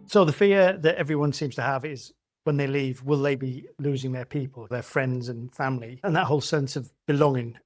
So the fear that everyone seems to have is when they leave, will they be losing their people, their friends and family, and that whole sense of belonging?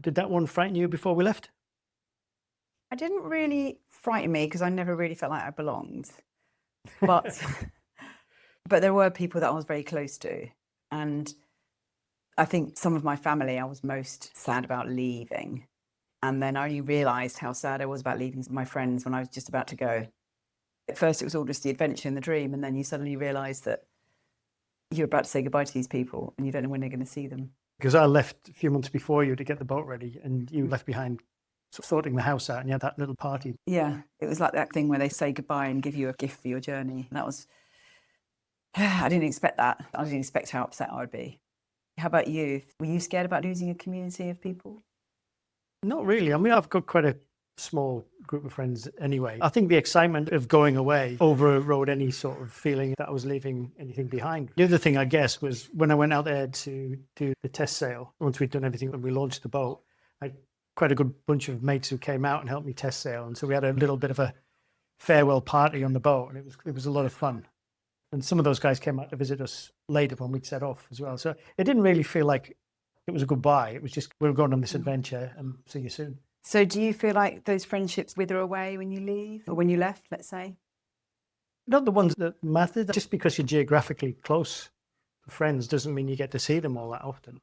Did that one frighten you before we left? It didn't really frighten me because I never really felt like I belonged. But but there were people that I was very close to. And I think some of my family I was most sad about leaving. And then I only realised how sad I was about leaving my friends when I was just about to go. At first, it was all just the adventure and the dream. And then you suddenly realise that you're about to say goodbye to these people and you don't know when they're going to see them. Because I left a few months before you to get the boat ready, and you left behind sorting the house out, and you had that little party. Yeah, it was like that thing where they say goodbye and give you a gift for your journey. And that was, I didn't expect that. I didn't expect how upset I would be. How about you? Were you scared about losing a community of people? Not really. I mean, I've got quite a small group of friends anyway. I think the excitement of going away overrode any sort of feeling that I was leaving anything behind. The other thing, I guess, was when I went out there to do the test sail, once we'd done everything and we launched the boat, I had quite a good bunch of mates who came out and helped me test sail. And so we had a little bit of a farewell party on the boat, and it was a lot of fun. And some of those guys came out to visit us later when we'd set off as well. So it didn't really feel like it was a goodbye. It was just, we were going on this adventure and see you soon. So do you feel like those friendships wither away when you leave, or when you left, let's say? Not the ones that matter. Just because you're geographically close to friends doesn't mean you get to see them all that often.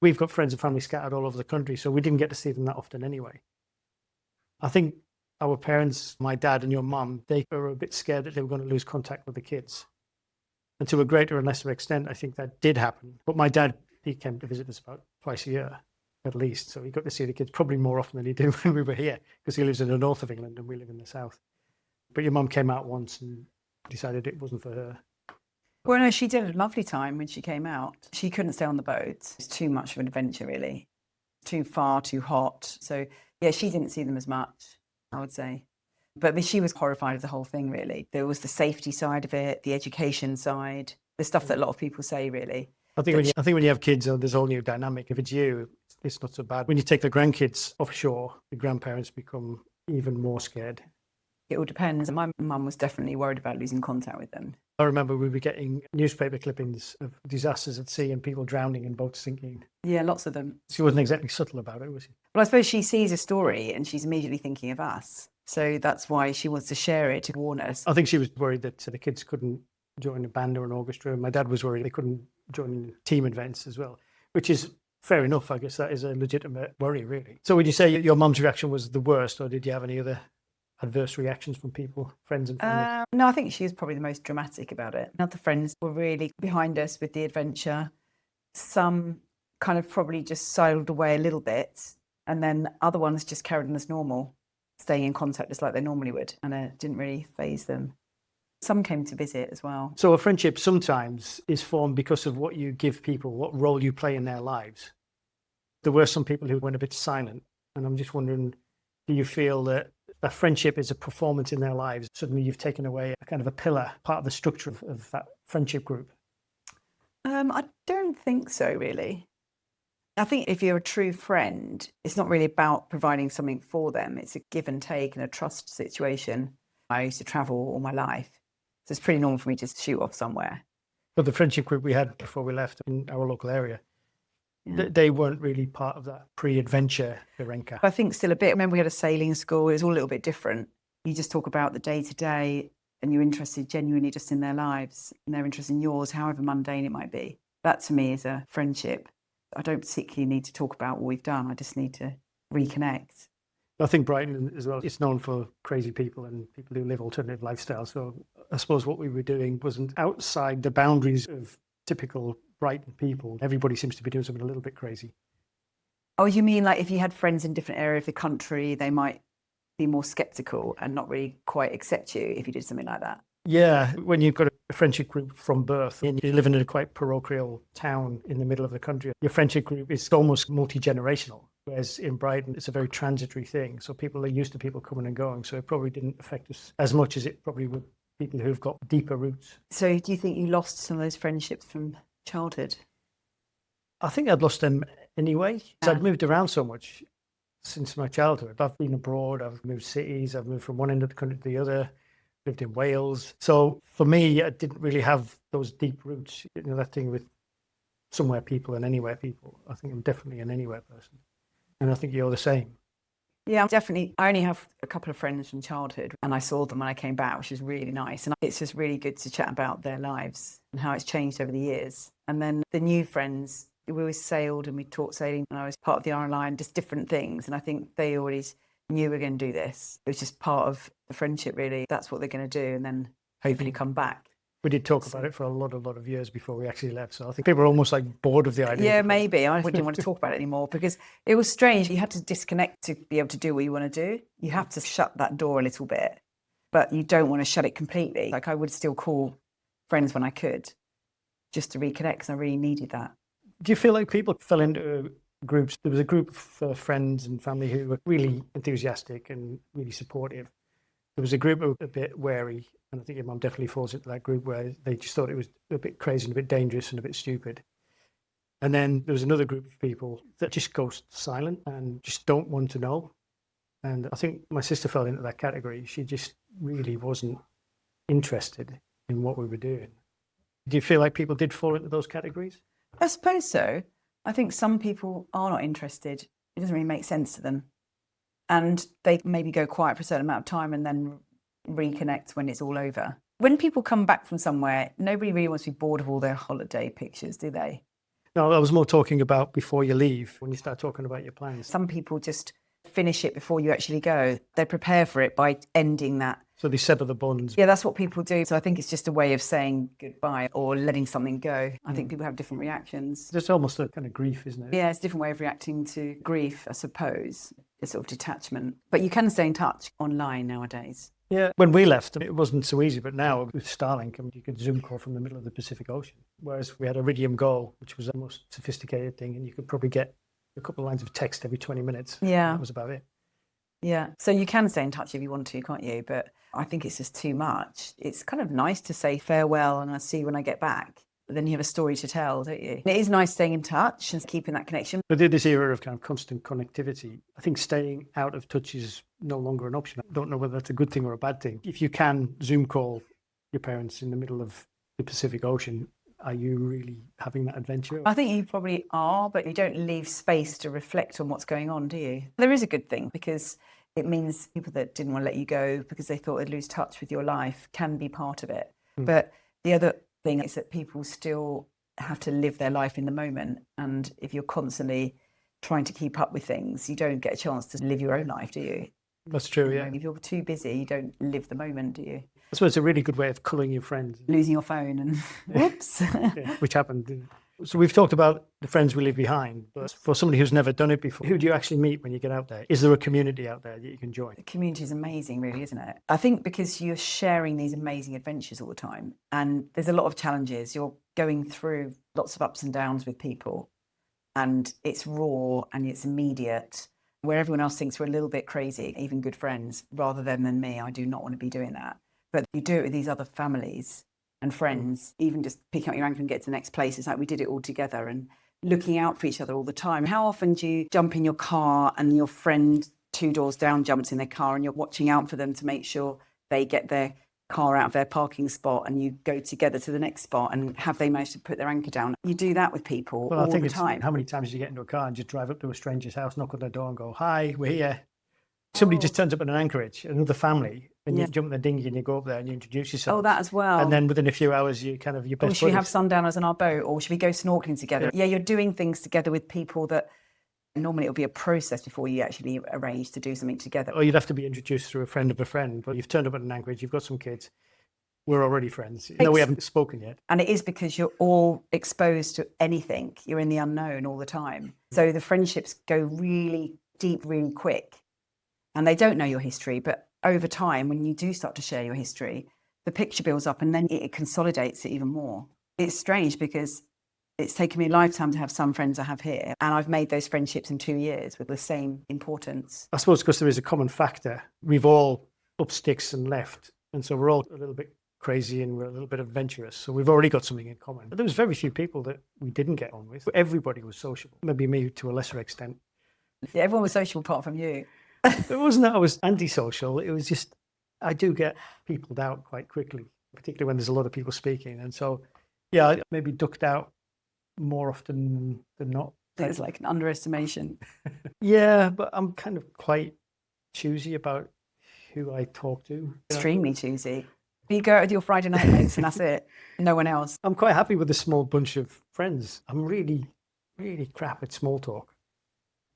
We've got friends and family scattered all over the country, so we didn't get to see them that often anyway. I think our parents, my dad and your mum, they were a bit scared that they were going to lose contact with the kids. And to a greater and lesser extent, I think that did happen. But my dad, he came to visit us about twice a year, at least. So he got to see the kids probably more often than he did when we were here, because he lives in the north of England and we live in the south. But your mum came out once and decided it wasn't for her. Well, no, she did a lovely time when she came out. She couldn't stay on the boat. It's too much of an adventure, really. Too far, too hot. So, yeah, she didn't see them as much, I would say. But I mean, she was horrified of the whole thing, really. There was the safety side of it, the education side, the stuff that a lot of people say, really. I think when you have kids, there's a whole new dynamic. If it's you, it's not so bad. When you take the grandkids offshore, the grandparents become even more scared. It all depends. My mum was definitely worried about losing contact with them. I remember we were getting newspaper clippings of disasters at sea and people drowning and boats sinking. Yeah, lots of them. She wasn't exactly subtle about it, was she? Well, I suppose she sees a story and she's immediately thinking of us. So that's why she wants to share it, to warn us. I think she was worried that the kids couldn't join a band or an orchestra. My dad was worried they couldn't join team events as well, which is fair enough. I guess that is a legitimate worry, really. So would you say your mum's reaction was the worst, or did you have any other adverse reactions from people, friends and family? No, I think she was probably the most dramatic about it. Other friends were really behind us with the adventure. Some kind of probably just sailed away a little bit, and then other ones just carried on as normal, staying in contact just like they normally would, and it didn't really faze them. Some came to visit as well. So a friendship sometimes is formed because of what you give people, what role you play in their lives. There were some people who went a bit silent, and I'm just wondering, do you feel that a friendship is a performance in their lives? Suddenly you've taken away a kind of a pillar, part of the structure of that friendship group. I don't think so, really. I think if you're a true friend, it's not really about providing something for them. It's a give and take and a trust situation. I used to travel all my life, so it's pretty normal for me to shoot off somewhere. But the friendship group we had before we left in our local area, they weren't really part of that pre-adventure Irenka. I think still a bit. I remember we had a sailing school. It was all a little bit different. You just talk about the day-to-day and you're interested genuinely just in their lives and they're interested in yours, however mundane it might be. That to me is a friendship. I don't particularly need to talk about what we've done. I just need to reconnect. I think Brighton as well, it's known for crazy people and people who live alternative lifestyles. So I suppose what we were doing wasn't outside the boundaries of typical Brighton people. Everybody seems to be doing something a little bit crazy. Oh, you mean like if you had friends in different areas of the country, they might be more sceptical and not really quite accept you if you did something like that? Yeah, when you've got a friendship group from birth and you're living in a quite parochial town in the middle of the country, your friendship group is almost multi-generational. Whereas in Brighton, it's a very transitory thing. So people are used to people coming and going. So it probably didn't affect us as much as it probably would people who've got deeper roots. So do you think you lost some of those friendships from childhood? I think I'd lost them anyway. So I'd moved around so much since my childhood. I've been abroad, I've moved cities, I've moved from one end of the country to the other. lived in Wales. So for me, I didn't really have those deep roots. That thing with somewhere people and anywhere people. I think I'm definitely an anywhere person. And I think you're the same. Yeah, definitely. I only have a couple of friends from childhood and I saw them when I came back, which is really nice. And it's just really good to chat about their lives and how it's changed over the years. And then the new friends, we always sailed and we taught sailing and I was part of the Iron Line, just different things. And I think they always knew we were going to do this. It was just part of the friendship, really. That's what they're going to do and then hopefully come back. We did talk about it for a lot of years before we actually left. So I think people were almost like bored of the idea. Yeah, maybe. I didn't want to talk about it anymore because it was strange. You had to disconnect to be able to do what you want to do. You have to shut that door a little bit, but you don't want to shut it completely. Like I would still call friends when I could just to reconnect because I really needed that. Do you feel like people fell into groups? There was a group of friends and family who were really enthusiastic and really supportive. There was a group who were a bit wary, and I think your mum definitely falls into that group where they just thought it was a bit crazy and a bit dangerous and a bit stupid. And then there was another group of people that just go silent and just don't want to know. And I think my sister fell into that category. She just really wasn't interested in what we were doing. Do you feel like people did fall into those categories? I suppose so. I think some people are not interested. It doesn't really make sense to them. And they maybe go quiet for a certain amount of time and then reconnect when it's all over. When people come back from somewhere, nobody really wants to be bored of all their holiday pictures, do they? No, I was more talking about before you leave, when you start talking about your plans. Some people just finish it before you actually go. They prepare for it by ending that. So they sever the bonds. Yeah, that's what people do. So I think it's just a way of saying goodbye or letting something go. I think people have different reactions. It's almost a kind of grief, isn't it? Yeah, it's a different way of reacting to grief, I suppose. A sort of detachment. But you can stay in touch online nowadays. Yeah, when we left, it wasn't so easy, but now with Starlink, you could Zoom call from the middle of the Pacific Ocean. Whereas we had Iridium Go, which was the most sophisticated thing, and you could probably get a couple of lines of text every 20 minutes. Yeah. That was about it. Yeah, so you can stay in touch if you want to, can't you? But I think it's just too much. It's kind of nice to say farewell and I'll see you when I get back. But then you have a story to tell, don't you? It is nice staying in touch and keeping that connection. But in this era of kind of constant connectivity, I think staying out of touch is no longer an option. I don't know whether that's a good thing or a bad thing. If you can Zoom call your parents in the middle of the Pacific Ocean, are you really having that adventure? I think you probably are, but you don't leave space to reflect on what's going on, do you? There is a good thing because it means people that didn't want to let you go because they thought they'd lose touch with your life can be part of it. But the other thing is that people still have to live their life in the moment. And if you're constantly trying to keep up with things, you don't get a chance to live your own life, do you? That's true, yeah. If you're too busy, you don't live the moment, do you? I suppose it's a really good way of culling your friends. Losing your phone and whoops. Yeah, which happened. So we've talked about the friends we leave behind, but for somebody who's never done it before, who do you actually meet when you get out there? Is there a community out there that you can join? The community is amazing, really, isn't it? I think because you're sharing these amazing adventures all the time and there's a lot of challenges. You're going through lots of ups and downs with people and it's raw and it's immediate. Where everyone else thinks we're a little bit crazy, even good friends, rather than me, I do not want to be doing that. But you do it with these other families and friends, even just picking up your anchor and get to the next place. It's like we did it all together and looking out for each other all the time. How often do you jump in your car and your friend 2 doors down jumps in their car and you're watching out for them to make sure they get their car out of their parking spot and you go together to the next spot and have they managed to put their anchor down? You do that with people all the time. How many times do you get into a car and just drive up to a stranger's house, knock on their door and go, hi, we're here. Somebody just turns up at an anchorage, another family, and you jump in the dinghy and you go up there and you introduce yourself. Oh, that as well. And then within a few hours, you kind of, your best Or should we have sundowners on our boat? Or should we go snorkeling together? Yeah, you're doing things together with people that normally it'll be a process before you actually arrange to do something together. Or you'd have to be introduced through a friend of a friend, but you've turned up at an anchorage, you've got some kids. We're already friends. No, we haven't spoken yet. And it is because you're all exposed to anything. You're in the unknown all the time. So the friendships go really deep, really quick. And they don't know your history. But over time, when you do start to share your history, the picture builds up and then it consolidates it even more. It's strange because it's taken me a lifetime to have some friends I have here. And I've made those friendships in 2 years with the same importance. I suppose because there is a common factor. We've all up sticks and left. And so we're all a little bit crazy and we're a little bit adventurous. So we've already got something in common. But there was very few people that we didn't get on with. Everybody was sociable. Maybe me to a lesser extent. Yeah, everyone was sociable apart from you. It wasn't that I was antisocial. It was just I do get peopled out quite quickly, particularly when there's a lot of people speaking. And so, yeah, I maybe ducked out more often than not. It's like an underestimation. Yeah, but I'm kind of quite choosy about who I talk to. You know? Extremely choosy. You go out with your Friday night mates and that's it. No one else. I'm quite happy with a small bunch of friends. I'm really, really crap at small talk.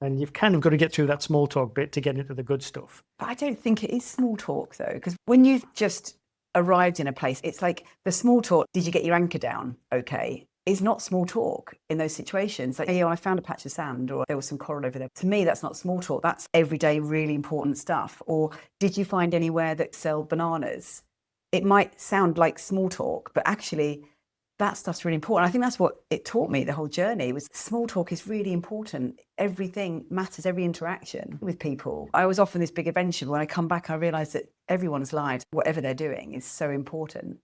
And you've kind of got to get through that small talk bit to get into the good stuff. But I don't think it is small talk though, because when you've just arrived in a place, it's like the small talk, did you get your anchor down? Okay. Is not small talk in those situations. Like, hey, I found a patch of sand or there was some coral over there. To me, that's not small talk. That's everyday, really important stuff. Or did you find anywhere that sell bananas? It might sound like small talk, but actually that stuff's really important. I think that's what it taught me the whole journey was small talk is really important. Everything matters, every interaction with people. I was off on this big adventure, but when I come back, I realised that everyone's lives, whatever they're doing, is so important.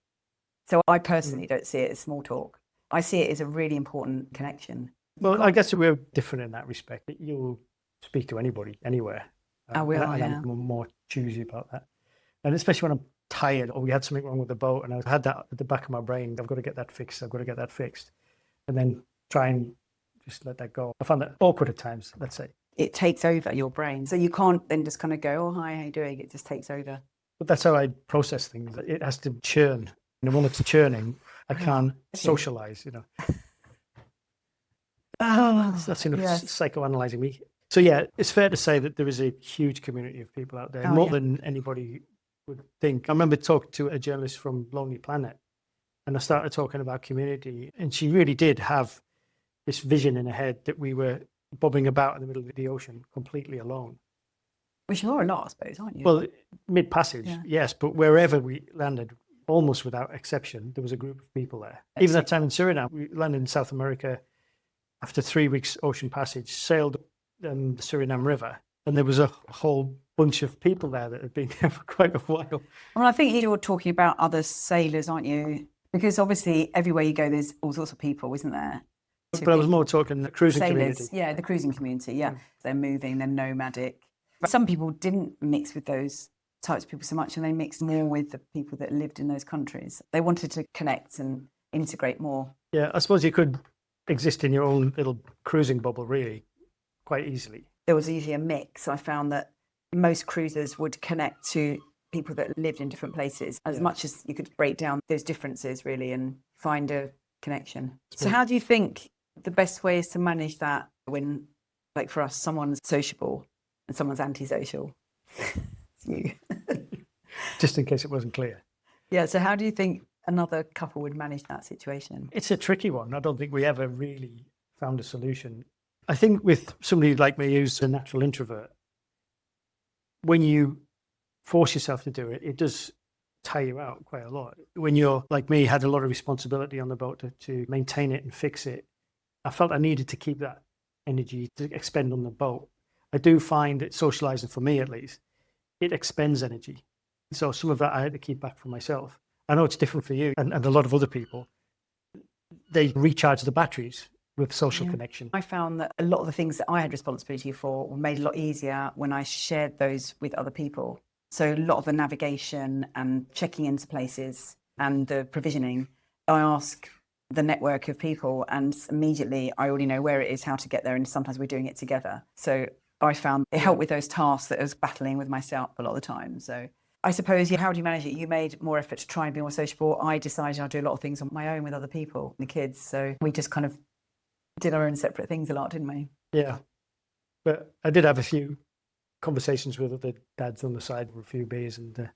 So I personally don't see it as small talk. I see it as a really important connection. Well, I guess we're different in that respect. You'll speak to anybody, anywhere. I will, and yeah. I'm more choosy about that. And especially when I'm tired or we had something wrong with the boat and I had that at the back of my brain, I've got to get that fixed, and then try and just let that go. I found that awkward at times, let's say. It takes over your brain. So you can't then just kind of go, oh, hi, how you doing? It just takes over. But that's how I process things. It has to churn. And when it's churning, I can't socialize, you know. That's enough psychoanalyzing me. So yeah, it's fair to say that there is a huge community of people out there, more than anybody would think. I remember talking to a journalist from Lonely Planet, and I started talking about community, and she really did have this vision in her head that we were bobbing about in the middle of the ocean completely alone. Which you're a lot, I suppose, aren't you? Well, mid-passage, yes, but wherever we landed, almost without exception, there was a group of people there. Even that time in Suriname, we landed in South America after 3 weeks ocean passage, sailed the Suriname River, and there was a whole bunch of people there that had been there for quite a while. Well, I think you're talking about other sailors, aren't you? Because obviously everywhere you go, there's all sorts of people, isn't there? But I was more talking the cruising community. Yeah, the cruising community, yeah. They're moving, they're nomadic. But some people didn't mix with those types of people so much, and they mixed more with the people that lived in those countries. They wanted to connect and integrate more. Yeah, I suppose you could exist in your own little cruising bubble, really, quite easily. There was usually a mix. I found that most cruisers would connect to people that lived in different places as much as you could break down those differences, really, and find a connection. So how do you think the best way is to manage that when, like for us, someone's sociable and someone's antisocial? You. Just in case it wasn't clear. Yeah, so how do you think another couple would manage that situation? It's a tricky one. I don't think we ever really found a solution. I think with somebody like me who's a natural introvert, when you force yourself to do it, it does tire you out quite a lot. When you're like me, had a lot of responsibility on the boat to maintain it and fix it, I felt I needed to keep that energy to expend on the boat. I do find that socializing, for me at least, it expends energy. So some of that I had to keep back for myself. I know it's different for you and a lot of other people. They recharge the batteries with social connection. I found that a lot of the things that I had responsibility for were made a lot easier when I shared those with other people. So a lot of the navigation and checking into places and the provisioning, I ask the network of people and immediately I already know where it is, how to get there, and sometimes we're doing it together. So I found it helped with those tasks that I was battling with myself a lot of the time. So I suppose, how do you manage it? You made more effort to try and be more sociable. I decided I'd do a lot of things on my own with other people, the kids. So we just kind of did our own separate things a lot, didn't we? Yeah. But I did have a few conversations with other dads on the side for a few beers, and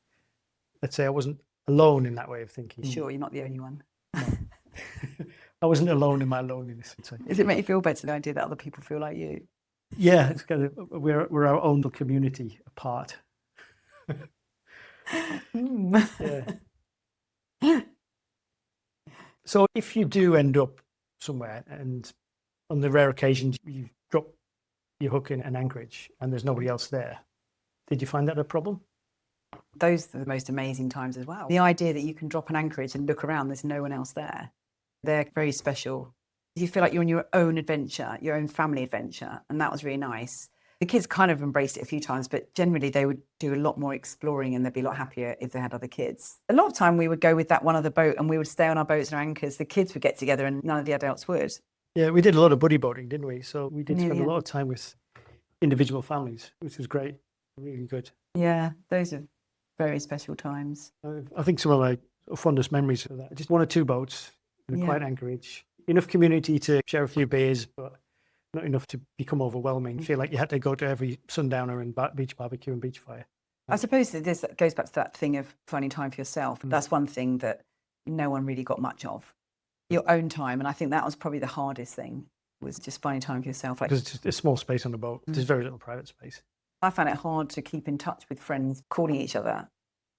let's say I wasn't alone in that way of thinking. Sure, you're not the only one. No. I wasn't alone in my loneliness. Does it make you feel better, the idea that other people feel like you? Yeah, it's kind of, we're our own little community apart. Yeah. So if you do end up somewhere and on the rare occasions you drop your hook in an anchorage and there's nobody else there, did you find that a problem? Those are the most amazing times as well. The idea that you can drop an anchorage and look around, there's no one else there. They're very special. You feel like you're on your own adventure, your own family adventure, and that was really nice. The kids kind of embraced it a few times, but generally they would do a lot more exploring and they'd be a lot happier if they had other kids. A lot of time we would go with that one other boat and we would stay on our boats and our anchors. The kids would get together and none of the adults would. Yeah, we did a lot of buddy boating, didn't we? So we did Near spend the a lot end. of time with individual families, which was great, really good. Yeah, those are very special times. I think some of my fondest memories of that, just 1 or 2 boats in a Yeah. quiet anchorage, enough community to share a few beers, but not enough to become overwhelming. Feel like you had to go to every sundowner and beach barbecue and beach fire. I suppose that this goes back to that thing of finding time for yourself. That's one thing that no one really got much of. Your own time. And I think that was probably the hardest thing, was just finding time for yourself. Like, Because it's just a small space on the boat. There's very little private space. I found it hard to keep in touch with friends, calling each other.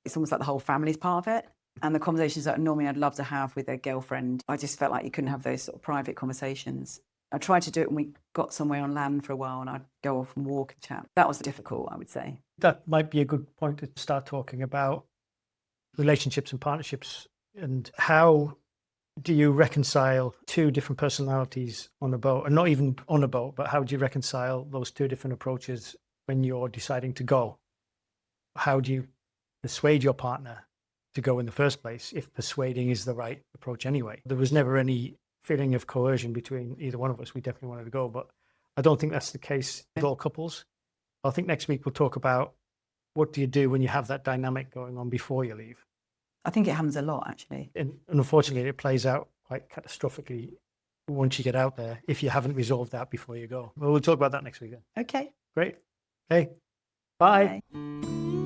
It's almost like the whole family's part of it. And the conversations that normally I'd love to have with a girlfriend, I just felt like you couldn't have those sort of private conversations. I tried to do it when we got somewhere on land for a while and I'd go off and walk and chat. That was difficult, I would say. That might be a good point to start talking about relationships and partnerships, and how do you reconcile 2 different personalities on a boat, and not even on a boat, but how do you reconcile those 2 different approaches when you're deciding to go? How do you persuade your partner to go in the first place, if persuading is the right approach anyway? There was never any feeling of coercion between either one of us. We definitely wanted to go, but I don't think that's the case with all couples. I think next week we'll talk about what do you do when you have that dynamic going on before you leave. I think it happens a lot, actually. And unfortunately, it plays out quite catastrophically once you get out there, if you haven't resolved that before you go. Well, we'll talk about that next week then. Okay. Great. Hey, bye. Bye.